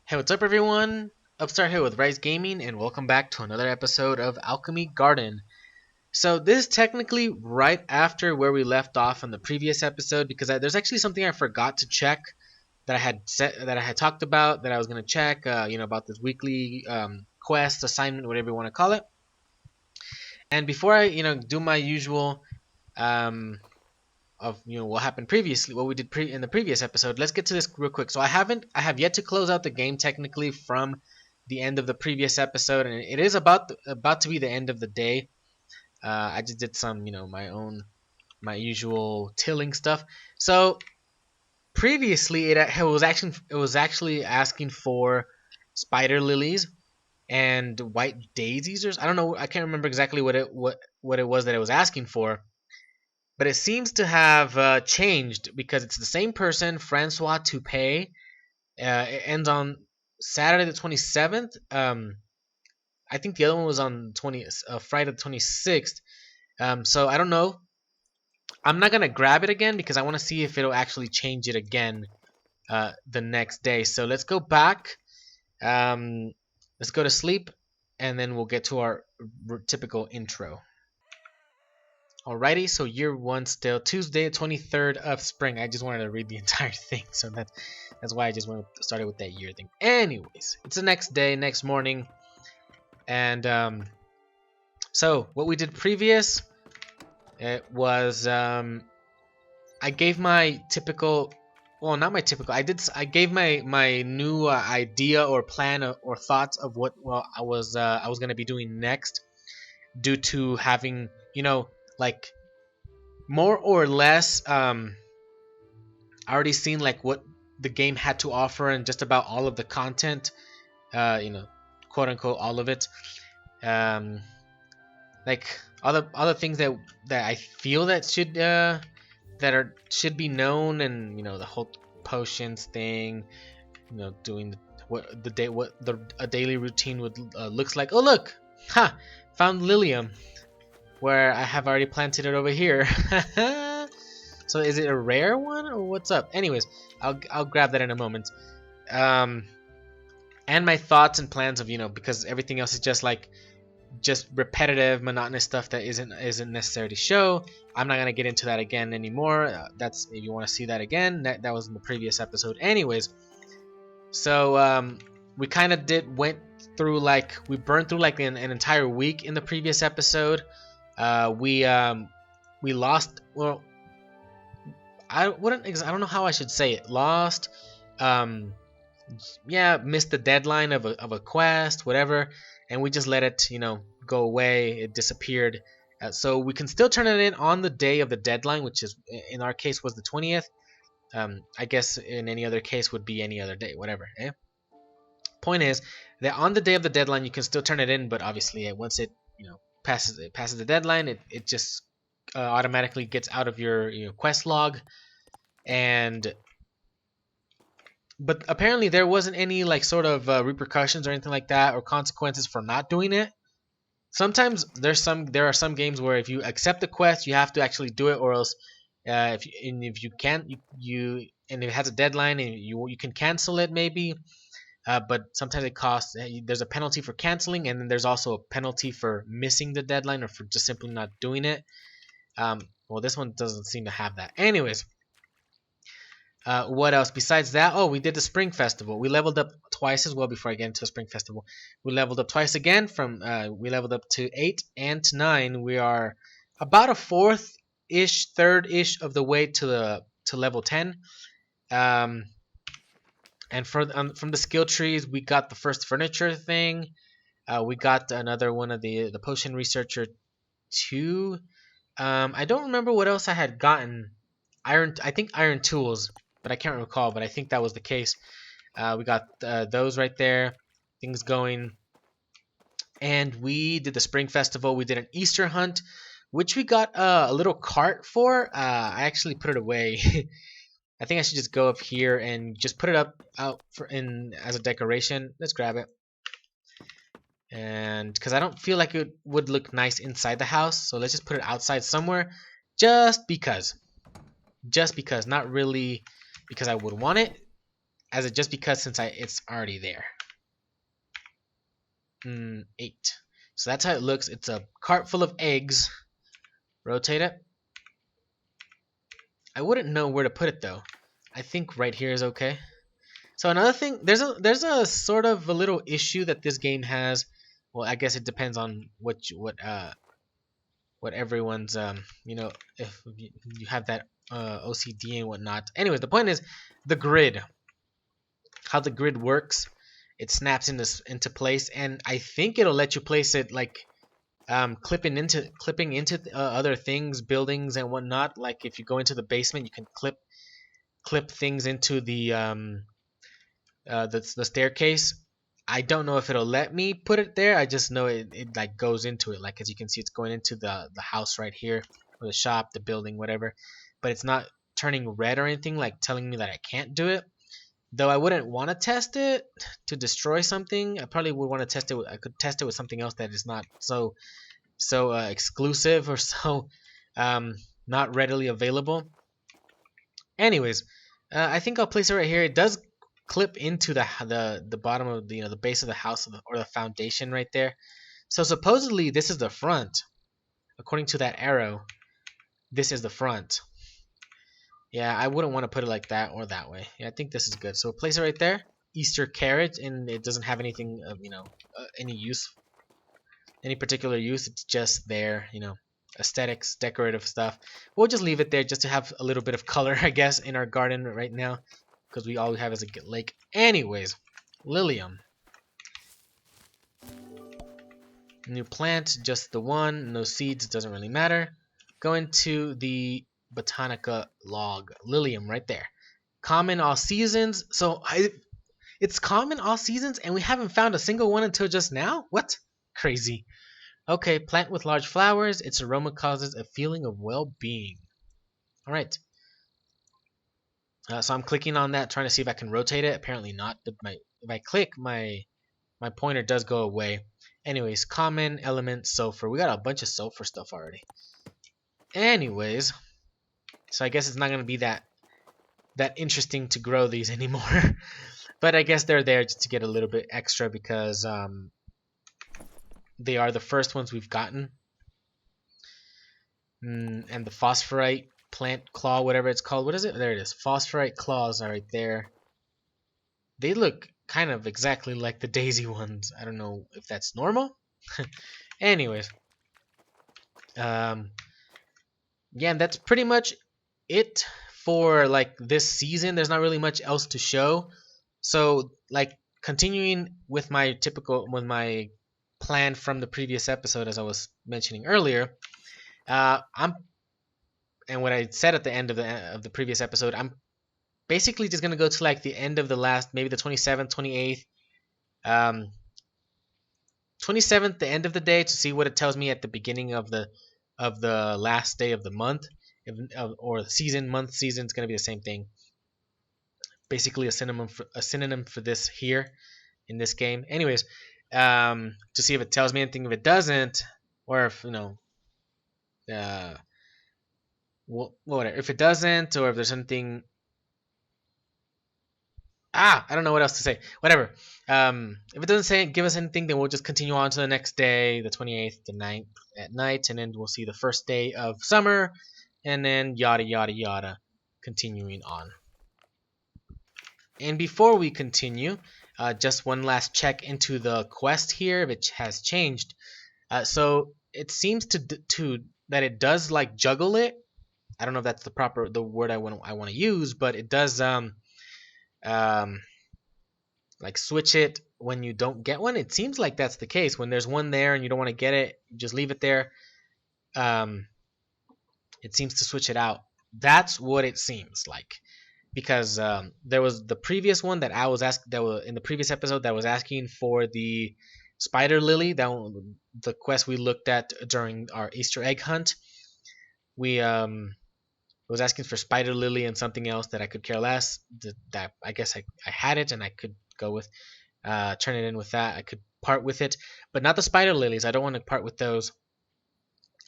Hey, what's up everyone? Upstart here with RyXe Gaming and welcome back to another episode of Alchemy Garden. So this is technically right after where we left off on the previous episode because there's actually something I forgot to check that I had talked about that I was going to check, about this weekly quest, assignment, whatever you want to call it. And before I, do my usual of what happened previously, what we did in the previous episode. Let's get to this real quick. So I have yet to close out the game technically from the end of the previous episode, and it is about to be the end of the day. I just did some my usual tilling stuff. So previously it was actually asking for spider lilies and white daisies, or I don't know, I can't remember exactly what it was that it was asking for. But it seems to have changed because it's the same person, Francois Toupé. It ends on Saturday the 27th. I think the other one was on Friday the 26th. So I don't know. I'm not gonna grab it again because I want to see if it'll actually change it again the next day. So let's go back. Let's go to sleep, and then we'll get to our typical intro. Alrighty, so year one still, Tuesday, 23rd of spring. I just wanted to read the entire thing, so that's why I just started with that year thing. Anyways, it's the next day, next morning, and so what we did previous, it was I gave my typical, well, not my typical. I gave my new idea or plan or thoughts of what I was gonna be doing next, due to having like more or less already seen like what the game had to offer and just about all of the content, quote unquote all of it, like other things that I feel that should be known, and the whole potions thing, doing what a daily routine would looks like. Oh look, found Lilium, where I have already planted it over here. So is it a rare one or what's up? Anyways, I'll grab that in a moment. And my thoughts and plans of because everything else is just repetitive, monotonous stuff that isn't necessary to show. I'm not gonna get into that again anymore. That's if you want to see that again. That was in the previous episode. Anyways, so we kind of went through we burned through an entire week in the previous episode. We lost. Well, I don't know how I should say it. Lost. Missed the deadline of a quest, whatever, and we just let it go away. It disappeared. So we can still turn it in on the day of the deadline, which is in our case was the 20th. I guess in any other case would be any other day, whatever. Point is that on the day of the deadline you can still turn it in, but obviously once it passes the deadline, it just automatically gets out of your quest log. But apparently there wasn't any sort of repercussions or anything like that, or consequences for not doing it. Sometimes there are some games where if you accept the quest you have to actually do it, or else if you can't, and if it has a deadline and you can cancel it maybe. But sometimes it costs. There's a penalty for canceling, and then there's also a penalty for missing the deadline or for just simply not doing it. Well, this one doesn't seem to have that. Anyways, what else besides that? Oh, we did the Spring Festival. We leveled up twice as well. Before I get into the Spring Festival, we leveled up twice again. We leveled up to 8 and to 9. We are about a third-ish of the way to level 10. And from the skill trees, we got the first furniture thing. We got another one of the potion researcher 2. I don't remember what else I had gotten. I think iron tools, but I can't recall. But I think that was the case. We got those right there. Things going. And we did the Spring Festival. We did an Easter hunt, which we got a little cart for. I actually put it away. I think I should just go up here and just put it out as a decoration. Let's grab it. And because I don't feel like it would look nice inside the house, so let's just put it outside somewhere, just because, not really because I would want it, as it just because since it's already there. 8. So that's how it looks. It's a cart full of eggs. Rotate it. I wouldn't know where to put it though. I think right here is okay. So another thing, there's a sort of a little issue that this game has. Well, I guess it depends on what everyone's if you have that OCD and whatnot. Anyways, the point is the grid. How the grid works. It snaps into place, and I think it'll let you place it like clipping into other things, buildings and whatnot. Like if you go into the basement, you can clip things into the staircase. I don't know if it'll let me put it there. I just know it like goes into it. Like as you can see, it's going into the house right here, or the shop, the building, whatever. But it's not turning red or anything, like telling me that I can't do it. Though I wouldn't want to test it to destroy something. I probably would want to test it. I could test it with something else that is not so exclusive or so not readily available. Anyways, I think I'll place it right here. It does clip into the bottom of the the base of the house or the foundation right there. So supposedly this is the front. According to that arrow, this is the front. Yeah, I wouldn't want to put it like that or that way. Yeah, I think this is good. So place it right there. Easter carrot, and it doesn't have anything of any use, any particular use. It's just there, aesthetics, decorative stuff. We'll just leave it there just to have a little bit of color, I guess, in our garden right now, because all we have is a lake. Anyways, Lilium. New plant, just the one, no seeds, doesn't really matter. Go into the Botanica log, Lilium right there. Common all seasons. So it's common all seasons, and we haven't found a single one until just now? What? Crazy. Okay, plant with large flowers. Its aroma causes a feeling of well-being. All right. So I'm clicking on that, trying to see if I can rotate it. Apparently not. If I click, my pointer does go away. Anyways, common element sulfur. We got a bunch of sulfur stuff already. Anyways, so I guess it's not gonna be that interesting to grow these anymore. But I guess they're there just to get a little bit extra because they are the first ones we've gotten. And the phosphorite plant claw, whatever it's called. What is it? There it is. Phosphorite claws are right there. They look kind of exactly like the daisy ones. I don't know if that's normal. Anyways. Yeah, and that's pretty much it for like this season. There's not really much else to show. So like continuing with my plan from the previous episode, as I was mentioning earlier, and what I said at the end of the previous episode, I'm basically just gonna go to like the end of the last, maybe the 27th, 28th, 27th, the end of the day, to see what it tells me at the beginning of the last day of the month, or season. Month, season is gonna be the same thing. Basically a synonym for this here in this game. Anyways, to see if it tells me anything. If it doesn't, or if whatever. If it doesn't, or if there's something, I don't know what else to say. Whatever. If it doesn't give us anything, then we'll just continue on to the next day, the 28th, the 9th at night, and then we'll see the first day of summer, and then yada yada yada, continuing on. And before we continue, just one last check into the quest here, which has changed. So it seems to that it does like juggle it. I don't know if that's the word I want to use, but it does like switch it when you don't get one. It seems like that's the case. When there's one there and you don't want to get it, you just leave it there. It seems to switch it out. That's what it seems like. Because there was the previous one that I was in the previous episode that was asking for the spider lily, the quest we looked at during our Easter egg hunt. We was asking for spider lily and something else that I could care less. That I guess I had it and I could go with turn it in with that. I could part with it, but not the spider lilies. I don't want to part with those.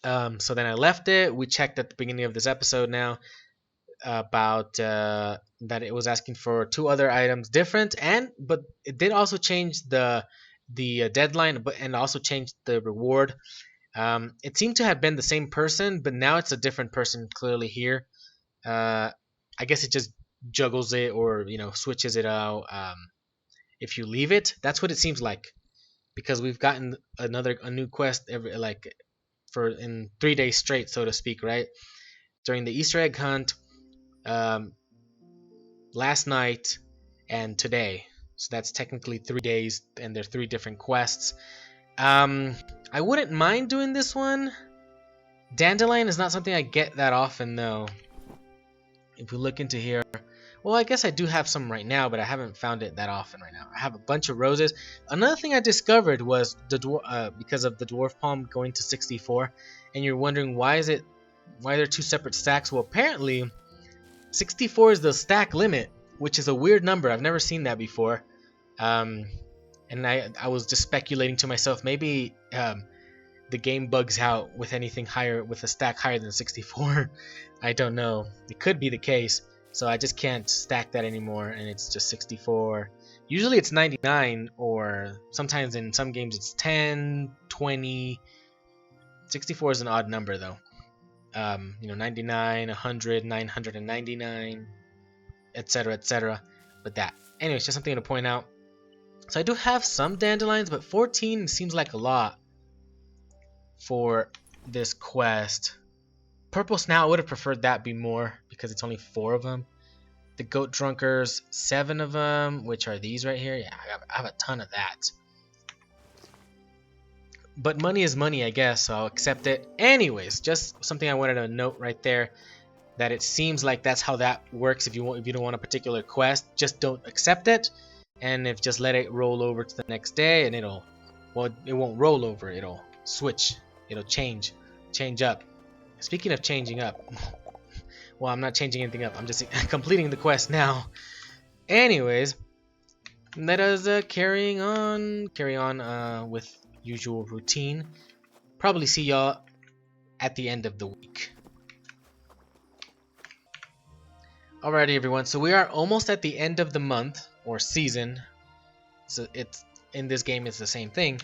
So then I left it. We checked at the beginning of this episode now. about that it was asking for 2 other items different, but it did also change the deadline, but and also changed the reward. It seemed to have been the same person, but now it's a different person clearly here. I guess it just juggles it, or switches it out if you leave it. That's what it seems like, because we've gotten a new quest every like for in 3 days straight, so to speak, right? During the Easter egg hunt, um, last night, and today. So that's technically 3 days, and they're 3 different quests. Um, I wouldn't mind doing this one. Dandelion is not something I get that often, though. If we look into here, well, I guess I do have some right now, but I haven't found it that often right now. I have a bunch of roses. Another thing I discovered was because of the dwarf palm going to 64, and you're wondering why they're 2 separate stacks. Well, apparently 64 is the stack limit, which is a weird number. I've never seen that before. And I was just speculating to myself, maybe the game bugs out with anything higher, with a stack higher than 64. I don't know. It could be the case. So I just can't stack that anymore, and it's just 64. Usually it's 99, or sometimes in some games it's 10, 20. 64 is an odd number though. 99, 100, 999, etc., etc. But that, anyways, just something to point out. So I do have some dandelions, but 14 seems like a lot for this quest. Purple Snout, I would have preferred that be more, because it's only 4 of them. The Goat Drunkers, 7 of them, which are these right here. Yeah, I have a ton of that. But money is money, I guess, so I'll accept it. Anyways, just something I wanted to note right there, that it seems like that's how that works. If you don't want a particular quest, just don't accept it, and if just let it roll over to the next day, and it won't roll over, it'll switch, it'll change up. Speaking of changing up, well, I'm not changing anything up, I'm just completing the quest now. Anyways, let us carry on with usual routine. Probably see y'all at the end of the week. Alrighty, everyone, so we are almost at the end of the month, or season. So it's in this game, it's the same thing.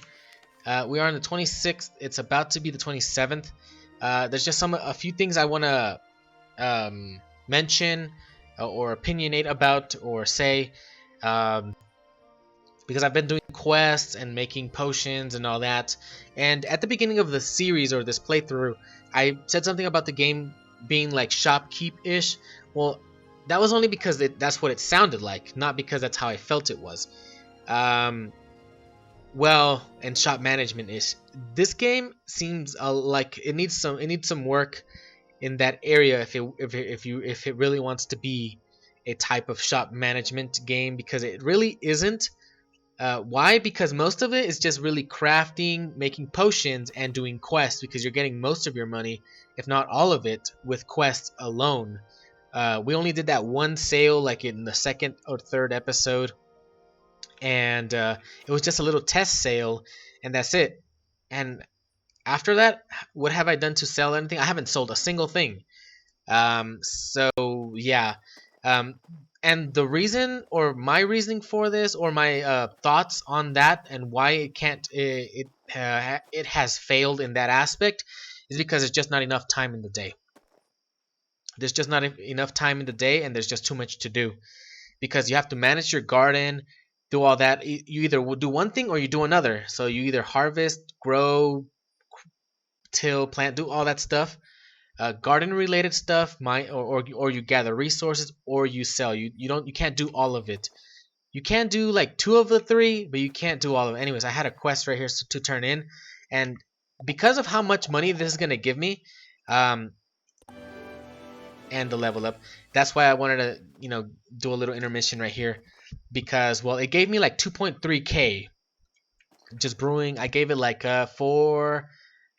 We are on the 26th. It's about to be the 27th. There's just a few things I want to mention or opinionate about or say, because I've been doing quests and making potions and all that. And at the beginning of the series, or this playthrough, I said something about the game being like shopkeep-ish. Well, that was only because that's what it sounded like, not because that's how I felt it was. Well, and shop management ish. This game seems like it needs some work in that area if it really wants to be a type of shop management game, because it really isn't. Why? Because most of it is just really crafting, making potions, and doing quests, because you're getting most of your money, if not all of it, with quests alone. We only did that one sale like in the 2nd or 3rd episode, and it was just a little test sale, and that's it. And after that, what have I done to sell anything? I haven't sold a single thing. So yeah. And the reason, or my reasoning for this, or my thoughts on that, and why it has failed in that aspect, is because there's just not enough time in the day. There's just not enough time in the day, and there's just too much to do, because you have to manage your garden, do all that. You either do one thing or you do another. So you either harvest, grow, till, plant, do all that stuff. Garden related stuff, or you gather resources, or you sell. You can't do all of it. You can do like 2 of the 3, but you can't do all of it. Anyways, I had a quest right here to turn in, and because of how much money this is gonna give me, and the level up, that's why I wanted to do a little intermission right here, because, well, it gave me like 2.3k just brewing. I gave it like 4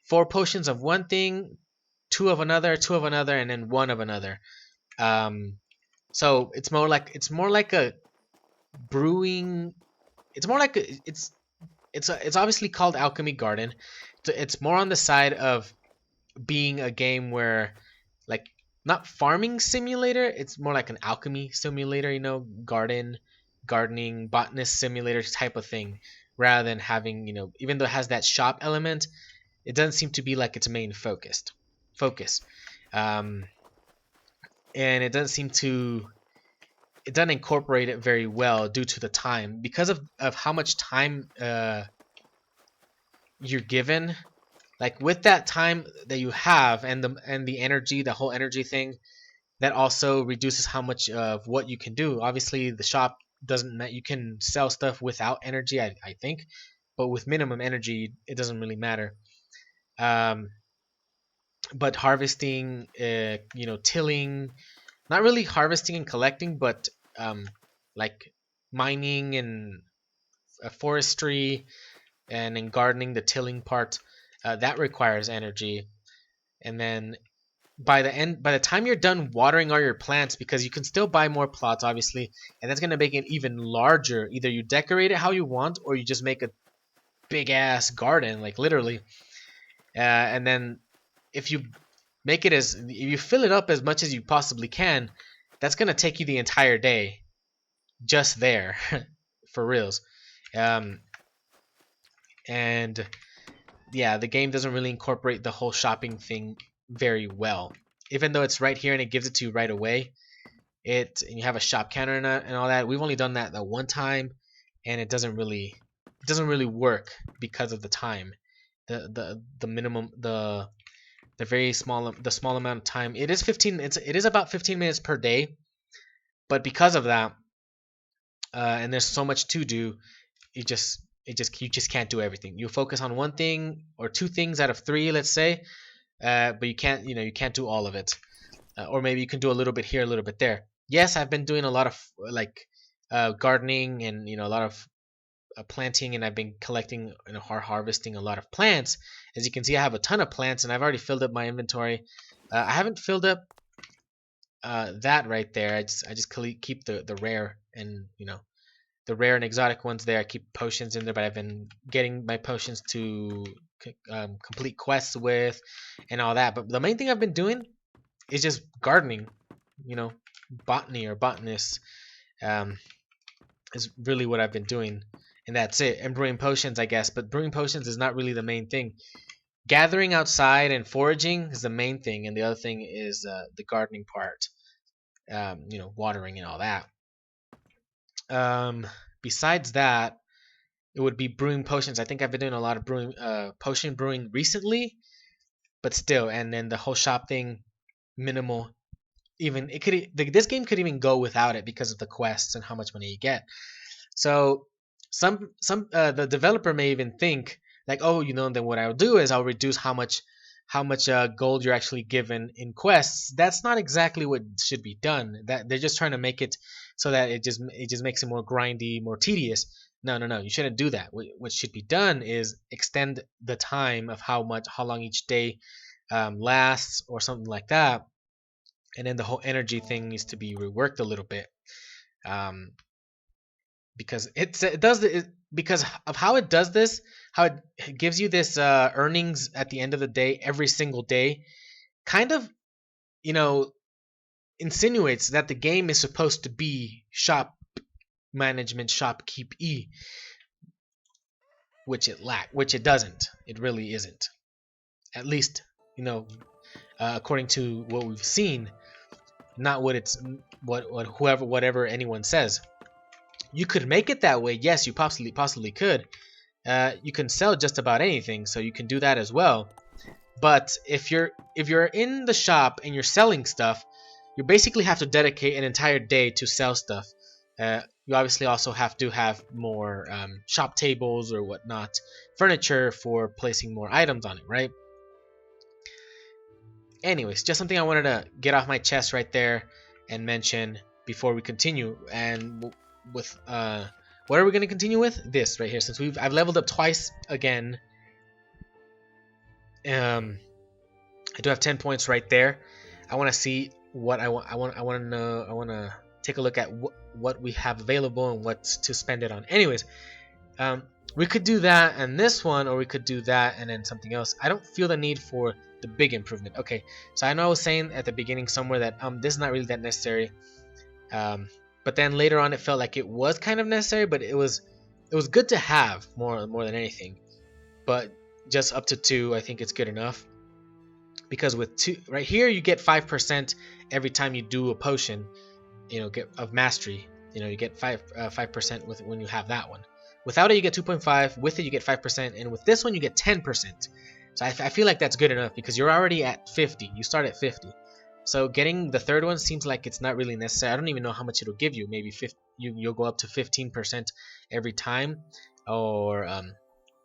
potions of one thing, 2 of another, and then 1 of another. So it's more like a brewing. It's more like it's obviously called Alchemy Garden. It's more on the side of being a game where, like, not farming simulator. It's more like an alchemy simulator, you know, gardening, botanist simulator type of thing, rather than having, you know, even though it has that shop element, it doesn't seem to be like its main focus. Um, and it doesn't incorporate it very well due to the time, because of how much time you're given. Like with that time that you have, and the energy, the whole energy thing, that also reduces how much of what you can do. Obviously, the shop doesn't, you can sell stuff without energy, I think, but with minimum energy, it doesn't really matter. Um, but harvesting, you know, tilling, not really harvesting and collecting, but like mining and forestry, and in gardening, the tilling part, that requires energy. And then by the time you're done watering all your plants, because you can still buy more plots, obviously, and that's going to make it even larger. Either you decorate it how you want, or you just make a big ass garden, like literally. And then if you if you fill it up as much as you possibly can, that's going to take you the entire day just there. For reals. um, and yeah, the game doesn't really incorporate the whole shopping thing very well, even though it's right here and it gives it to you right away. And you have a shop counter and all that. We've only done that one time, and it doesn't really work because of the time, the minimum, the very small amount of time. It is about 15 minutes per day, but because of that, and there's so much to do, you just can't do everything. You focus on one thing or two things out of three, let's say, but you can't do all of it. Or maybe you can do a little bit here, a little bit there. Yes, I've been doing a lot of like gardening, and a lot of planting, and I've been collecting and harvesting a lot of plants. As you can see, I have a ton of plants, and I've already filled up my inventory. I haven't filled up that right there. I just keep the rare, and the rare and exotic ones there. I keep potions in there, but I've been getting my potions to complete quests with, and all that. But the main thing I've been doing is just gardening. You know, botany or botanist is really what I've been doing, and that's it. And brewing potions, I guess, but brewing potions is not really the main thing. Gathering outside and foraging is the main thing, and the other thing is the gardening part. Watering and all that. Besides that, it would be brewing potions. I think I've been doing a lot of potion brewing recently, but still. And then the whole shop thing, minimal. Even this game could even go without it because of the quests and how much money you get. So the developer may even think like, oh, then what I'll do is I'll reduce how much gold you're actually given in quests. That's not exactly what should be done. That they're just trying to make it so that it just makes it more grindy, more tedious. No, you shouldn't do that. What should be done is extend the time of how long each day lasts, or something like that. And then the whole energy thing needs to be reworked a little bit, because because of how it does this, how it gives you this earnings at the end of the day every single day, kind of you know insinuates that the game is supposed to be shop management, shopkeep which it doesn't. It really isn't. At least according to what we've seen, not whatever anyone says. You could make it that way. Yes, you possibly could. You can sell just about anything, so you can do that as well. But if you're in the shop and you're selling stuff, you basically have to dedicate an entire day to sell stuff. You obviously also have to have more shop tables or whatnot, furniture for placing more items on it, right? Anyways, just something I wanted to get off my chest right there and mention before we continue. And with what are we going to continue with? This right here, since I've leveled up twice again. I do have 10 points right there. I want to see what I want to know. I want to take a look at what we have available and what to spend it on. Anyways, Um, we could do that and this one, or we could do that and then something else. I don't feel the need for the big improvement. Okay, so I know I was saying at the beginning somewhere that this is not really that necessary. Um, but then later on, it felt like it was kind of necessary, but it was good to have more than anything. But just up to 2, I think it's good enough. Because with 2 right here, you get 5% every time you do a potion, get of mastery. You get 5% with when you have that one. Without it, you get 2.5. With it, you get 5%, and with this one, you get 10%. So I feel like that's good enough because you're already at 50. You start at 50. So getting the third one seems like it's not really necessary. I don't even know how much it'll give you. Maybe you'll go up to 15% every time, or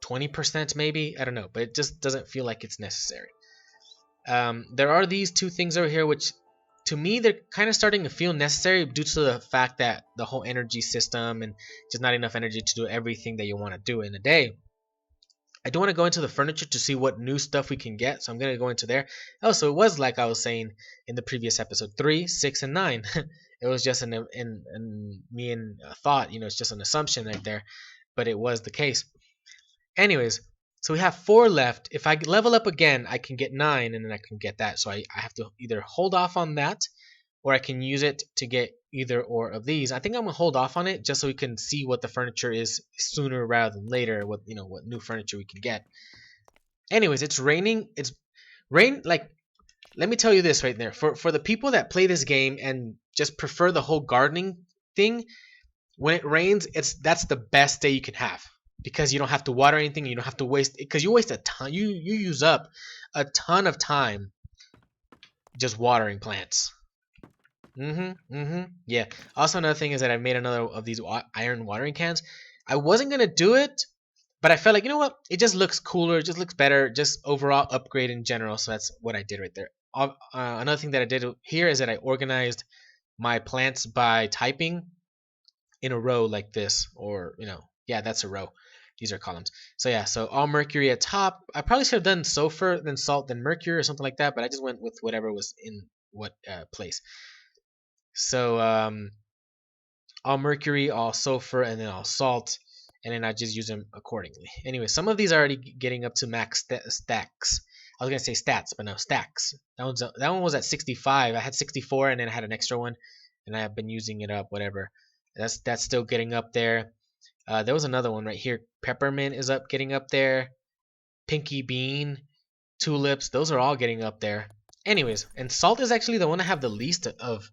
20% maybe. I don't know, but it just doesn't feel like it's necessary. There are these 2 things over here which to me they're kind of starting to feel necessary due to the fact that the whole energy system and just not enough energy to do everything that you want to do in a day. I do want to go into the furniture to see what new stuff we can get, so I'm going to go into there. Oh, so it was like I was saying in the previous episode, 3, 6, and 9. It was just a thought, it's just an assumption right there, but it was the case. Anyways, so we have 4 left. If I level up again, I can get 9, and then I can get that. So I have to either hold off on that, or I can use it to get either or of these. I think I'm gonna hold off on it just so we can see what the furniture is sooner rather than later. What new furniture we can get. Anyways, it's raining. It's rain. Like, let me tell you this right there. For the people that play this game and just prefer the whole gardening thing, when it rains, that's the best day you can have. Because you don't have to water anything, you don't have to waste, because you waste a ton, you use up a ton of time just watering plants. Yeah. Also, another thing is that I made another of these iron watering cans. I wasn't gonna do it, but I felt like, you know what? It just looks cooler, it just looks better, just overall upgrade in general. So that's what I did right there. Another thing that I did here is that I organized my plants by typing in a row like this, or yeah, that's a row. These are columns. So yeah, so all mercury at top. I probably should have done sulfur, then salt, then mercury, or something like that, but I just went with whatever was in what place. So all mercury, all sulfur, and then all salt, and then I just use them accordingly. Anyway, some of these are already getting up to max stacks. I was gonna say stats, but no, stacks. That one was at 65. I had 64, and then I had an extra one, and I have been using it up. Whatever. That's still getting up there. There was another one right here. Peppermint is getting up there. Pinky bean, tulips, those are all getting up there. Anyways, and salt is actually the one I have the least of.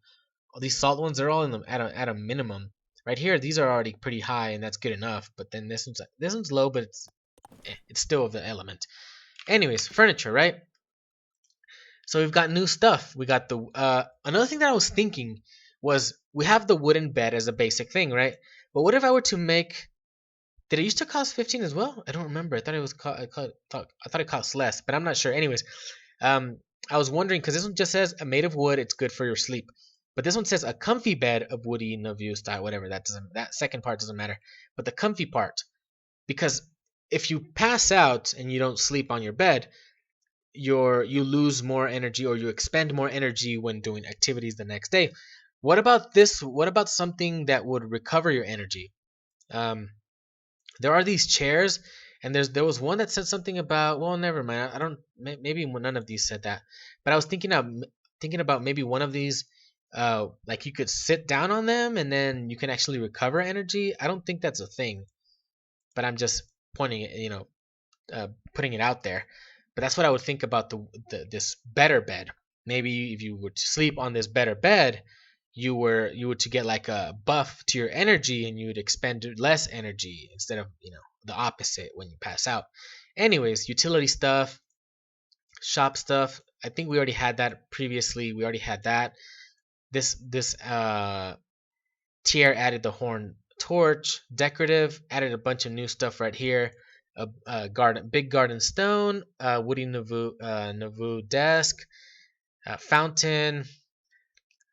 All these salt ones, they're all at a minimum. Right here, these are already pretty high, and that's good enough. But then this one's low, but it's still of the element. Anyways, furniture, right? So we've got new stuff. We got the another thing that I was thinking was we have the wooden bed as a basic thing, right? But what if I were to make? Did it used to cost 15 as well? I don't remember. I thought it was I thought it cost less, but I'm not sure. Anyways, I was wondering because this one just says made of wood. It's good for your sleep, but this one says a comfy bed of woody Navu style. Whatever that second part doesn't matter, but the comfy part, because if you pass out and you don't sleep on your bed, you lose more energy or you expend more energy when doing activities the next day. What about this? What about something that would recover your energy? Um, there are these chairs, and there was one that said something about. Well, never mind. I don't. Maybe none of these said that, but I was thinking about maybe one of these. Like you could sit down on them and then you can actually recover energy. I don't think that's a thing, but I'm just pointing it. Putting it out there. But that's what I would think about this better bed. Maybe if you were to sleep on this better bed, you were to get like a buff to your energy and you would expend less energy instead of the opposite when you pass out. Anyways, utility stuff, shop stuff. I think we already had that previously. We already had that. This tier added the horn torch, decorative, added a bunch of new stuff right here. A big garden stone, woody Navu desk, fountain,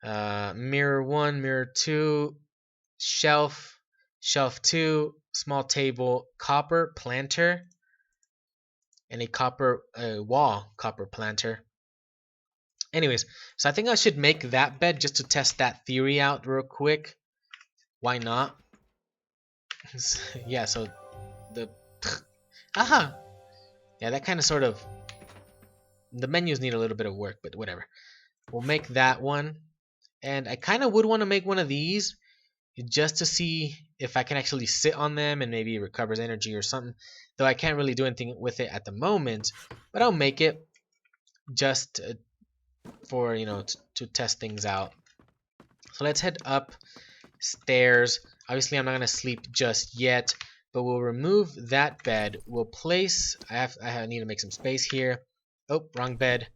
mirror 1, mirror 2, shelf 2, small table, copper planter, and a copper wall copper planter. Anyways, so I think I should make that bed just to test that theory out real quick. Why not? Yeah, so the aha. Yeah, that kind of sort of, the menus need a little bit of work, but whatever. We'll make that one, and I kind of would want to make one of these just to see if I can actually sit on them and maybe it recovers energy or something. Though I can't really do anything with it at the moment, but I'll make it just for to test things out. So let's head upstairs. Obviously, I'm not gonna sleep just yet, but we'll remove that bed. We'll place. I need to make some space here. Oh, wrong bed.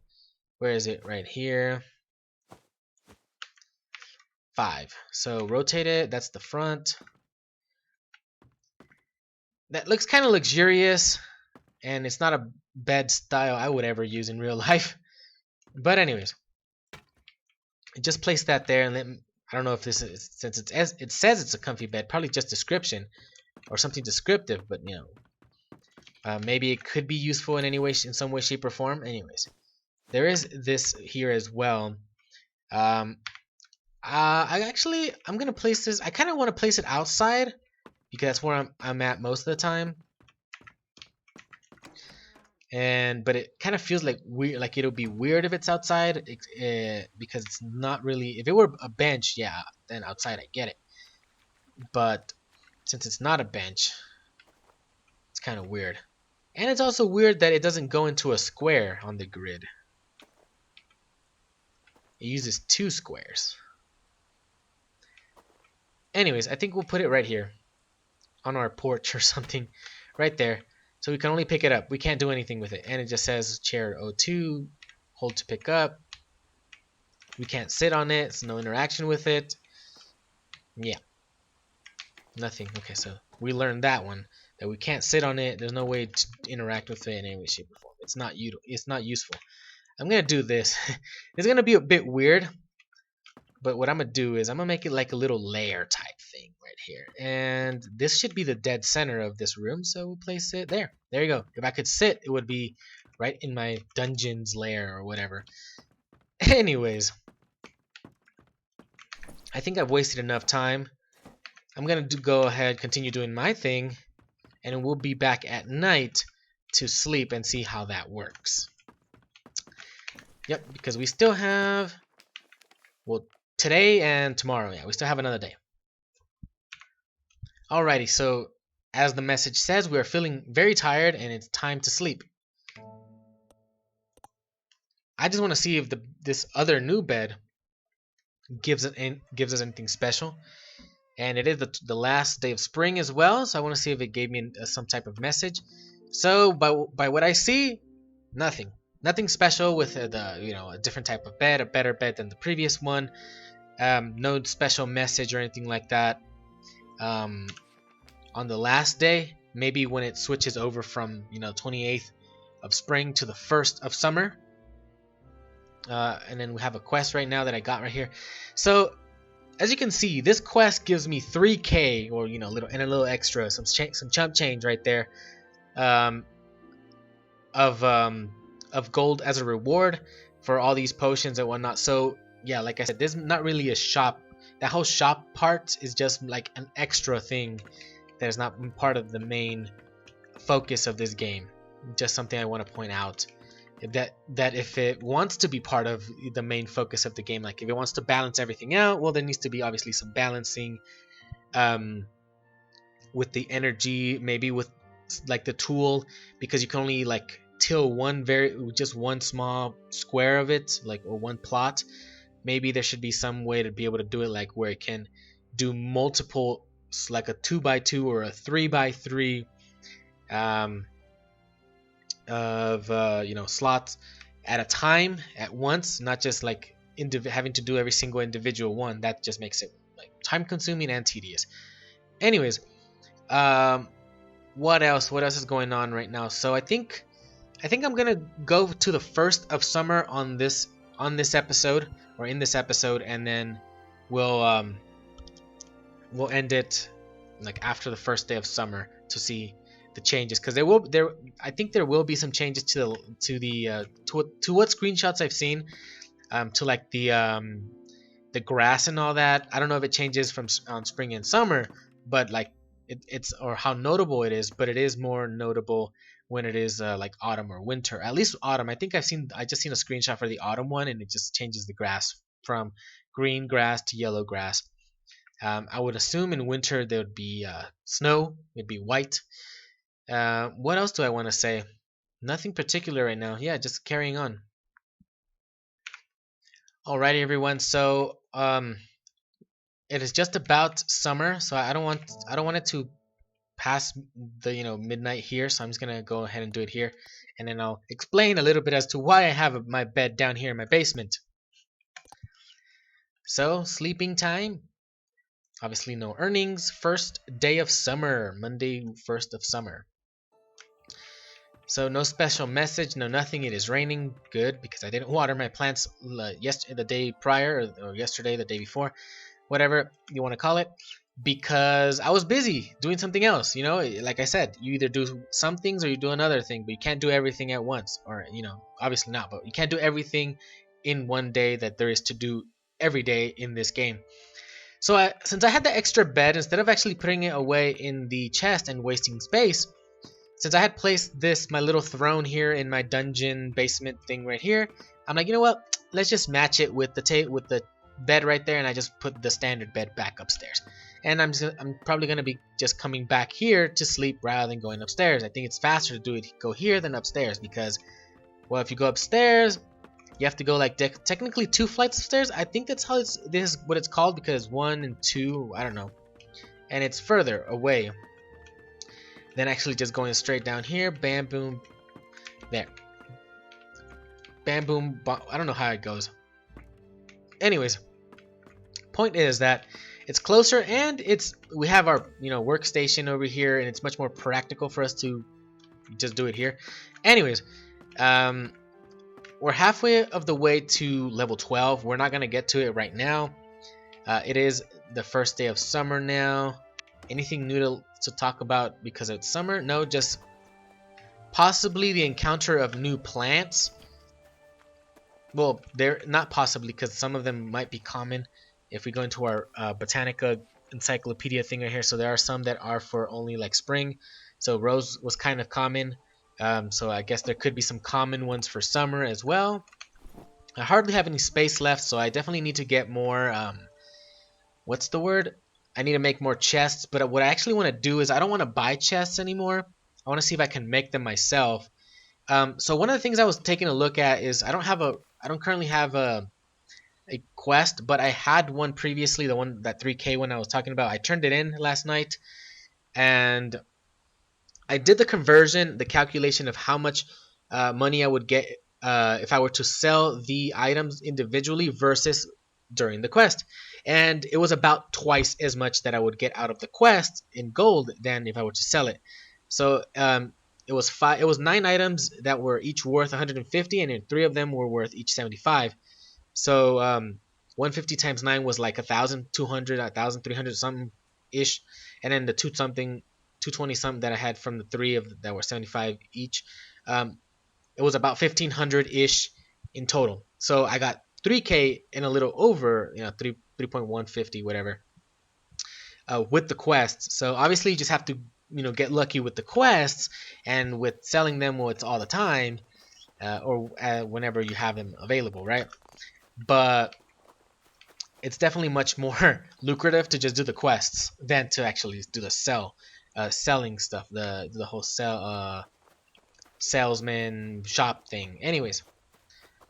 Where is it? Right here. 5. So rotate it. That's the front. That looks kind of luxurious, and it's not a bed style I would ever use in real life. But anyways, just place that there, and then I don't know if this is, since it says it's a comfy bed, probably just description or something descriptive, but maybe it could be useful in any way, in some way, shape, or form. Anyways, there is this here as well. I'm gonna place this. I kind of want to place it outside because that's where I'm at most of the time. But it kind of feels like weird, like it'll be weird if it's outside, because it's not really. If it were a bench, yeah, then outside I get it. But since it's not a bench, it's kind of weird. And it's also weird that it doesn't go into a square on the grid. It uses 2 squares. Anyways, I think we'll put it right here on our porch or something, right there. So we can only pick it up. We can't do anything with it. And it just says chair O2, hold to pick up. We can't sit on it. It's no interaction with it. Yeah. Nothing. Okay, so we learned that one. That we can't sit on it. There's no way to interact with it in any way, shape, or form. It's not useful. I'm going to do this. It's going to be a bit weird. But what I'm going to do is I'm going to make it like a little lair type thing right here. And this should be the dead center of this room. So we'll place it there. There you go. If I could sit, it would be right in my dungeon's lair or whatever. Anyways, I think I've wasted enough time. I'm going to go ahead, continue doing my thing. And we'll be back at night to sleep and see how that works. Yep, because we still have... well, today and tomorrow, yeah, we still have another day. Alrighty, so as the message says, we are feeling very tired and it's time to sleep. I just want to see if this other new bed gives us anything special. And it is the last day of spring as well, so I want to see if it gave me some type of message. So by what I see, nothing special with a different type of bed, a better bed than the previous one. No special message or anything like that. On the last day, maybe when it switches over from 28th of spring to the 1st of summer. And then we have a quest right now that I got right here. So as you can see, this quest gives me 3k or a little extra, some chump change right there, of gold as a reward for all these potions and whatnot. So yeah, like I said, this is not really a shop. That whole shop part is just like an extra thing that is not part of the main focus of this game. Just something I want to point out. That if it wants to be part of the main focus of the game, like if it wants to balance everything out, well, there needs to be obviously some balancing with the energy, maybe with like the tool, because you can only like till just one small square of it, like, or one plot. Maybe there should be some way to be able to do it like where it can do multiple, like a 2x2 or a 3x3 of slots at a time, at once, not just like having to do every single individual one. That just makes it like time consuming and tedious. Anyways, what else is going on right now? So I think I'm gonna go to the 1st of summer on this episode, or in this episode, and then we'll end it like after the 1st day of summer to see the changes, because I think there will be some changes to what screenshots I've seen, to like the grass and all that. I don't know if it changes from on spring and summer, but like it's or how notable it is, but it is more notable when it is like autumn or winter. At least autumn. I just seen a screenshot for the autumn one, and it just changes the grass from green grass to yellow grass. I would assume in winter there would be snow. It'd be white. What else do I want to say? Nothing particular right now. Yeah, just carrying on. Alrighty, everyone. So it is just about summer, so I don't want it to pass the midnight here. So I'm just gonna go ahead and do it here, and then I'll explain a little bit as to why I have my bed down here in my basement. So sleeping time. Obviously no earnings. First day of summer, Monday 1st of summer. So no special message, no nothing. It is raining. Good, because I didn't water my plants yesterday, the day prior, or yesterday, the day before, whatever you want to call it, because I was busy doing something else. Like I said, you either do some things or you do another thing, but you can't do everything at once. Or obviously not, but you can't do everything in one day that there is to do every day in this game. So since I had the extra bed, instead of actually putting it away in the chest and wasting space, since I had placed my little throne here in my dungeon basement thing right here, I'm like, you know what? Let's just match it with the bed right there, and I just put the standard bed back upstairs. And I'm probably gonna be just coming back here to sleep rather than going upstairs. I think it's faster to go here than upstairs because, well, if you go upstairs, you have to go like technically 2 flights of stairs. I think that's how this is what it's called, because 1 and 2, I don't know, and it's further away than actually just going straight down here. Bam, boom, there. Bam, boom, I don't know how it goes. Anyways, point is that it's closer, and we have our workstation over here, and it's much more practical for us to just do it here. Anyways, we're halfway of the way to level 12. We're not gonna get to it right now. It is the first day of summer now. Anything new to talk about because it's summer? No, just possibly the encounter of new plants. Well, they're not possibly, because some of them might be common if we go into our Botanica encyclopedia thing right here. So there are some that are for only like spring. So rose was kind of common. So I guess there could be some common ones for summer as well. I hardly have any space left, so I definitely need to get more, what's the word? I need to make more chests, but what I actually want to do is I don't want to buy chests anymore. I want to see if I can make them myself. So one of the things I was taking a look at is I don't currently have a quest, but I had one previously, that 3K one I was talking about. I turned it in last night, and I did the conversion, the calculation of how much money I would get if I were to sell the items individually versus during the quest. And it was about twice as much that I would get out of the quest in gold than if I were to sell it. So it was 9 items that were each worth 150, and then 3 of them were worth each 75. So 150 times 9 was like 1,200, 1,300 something ish, and then the 220 something that I had from the 3 that were 75 each, it was about 1,500 ish in total. So I got 3K and a little over, 3.150 whatever, with the quests. So obviously you just have to get lucky with the quests, and with selling them, well, it's all the time, or whenever you have them available, right? But it's definitely much more lucrative to just do the quests than to actually do the selling stuff, the whole salesman shop thing. Anyways,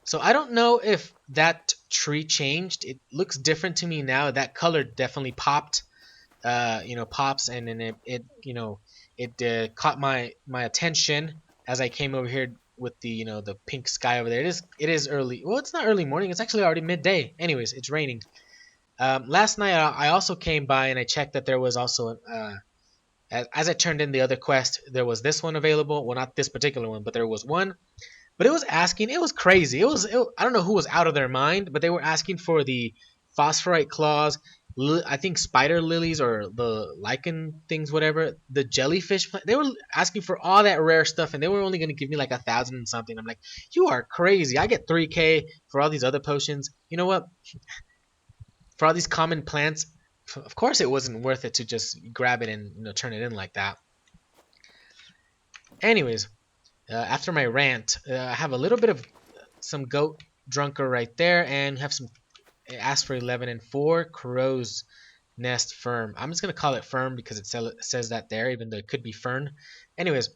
so I don't know if that tree changed. It looks different to me now. That color definitely popped, pops, and then it caught my attention as I came over here with the pink sky over there. It is early. Well, it's not early morning. It's actually already midday. Anyways, it's raining. Last night I also came by and I checked that there was also as I turned in the other quest, there was this one available. Well, not this particular one, but there was one. But it was asking. It was crazy. I don't know who was out of their mind, but they were asking for the phosphorite claws, I think spider lilies or the lichen things, whatever, the jellyfish. They were asking for all that rare stuff, and they were only going to give me like 1,000 and something. I'm like, you are crazy. I get 3K for all these other potions. You know what? For all these common plants, of course it wasn't worth it to just grab it and turn it in like that. Anyways, after my rant, I have a little bit of some goat drunker right there, and have some ask for 11 and 4 crow's nest firm. I'm just gonna call it firm because it says that there, even though it could be fern. Anyways,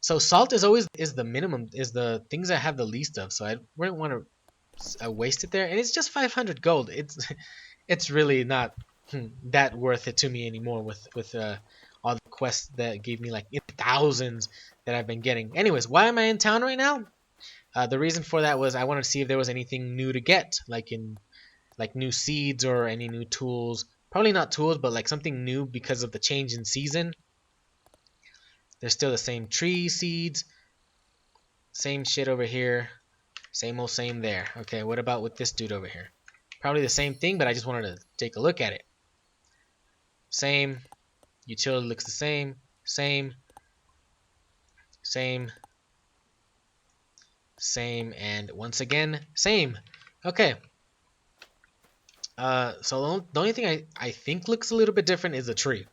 so salt is the minimum, is the things I have the least of, so I wouldn't want to waste it there, and it's just 500 gold. It's really not that worth it to me anymore with all the quests that gave me like thousands that I've been getting. Anyways, why am I in town right now? The reason for that was I wanted to see if there was anything new to get, like new seeds or any new tools. Probably not tools, but like something new because of the change in season. There's still the same tree seeds, same shit over here, same old same there. Okay, what about with this dude over here? Probably the same thing, but I just wanted to take a look at it. Same. Utility looks the same. Same. Same. Same. And once again, same. Okay. So the only thing I think looks a little bit different is the tree.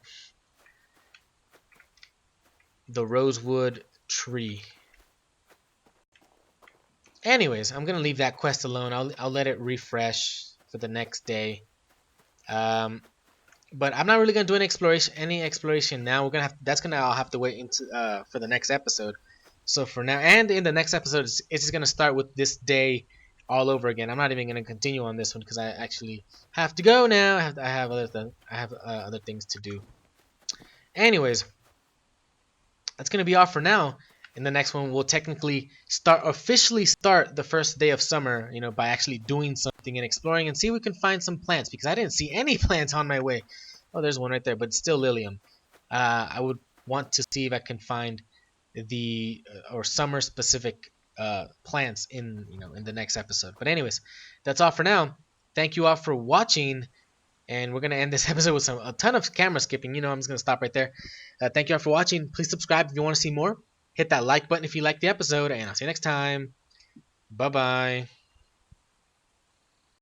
The rosewood tree. Anyways, I'm gonna leave that quest alone. I'll let it refresh for the next day. But I'm not really gonna do any exploration now. I'll have to wait into for the next episode. So for now, and in the next episode, it's just gonna start with this day all over again. I'm not even gonna continue on this one because I actually have to go now. I have other things to do. Anyways, that's gonna be all for now. In the next one, we'll technically officially start the first day of summer, by actually doing something and exploring and see if we can find some plants, because I didn't see any plants on my way. Oh, there's one right there, but it's still Lilium. I would want to see if I can find the or summer specific plants in the next episode. But anyways, that's all for now. Thank you all for watching. And we're going to end this episode with a ton of camera skipping. I'm just going to stop right there. Thank you all for watching. Please subscribe if you want to see more. Hit that like button if you liked the episode. And I'll see you next time. Bye-bye.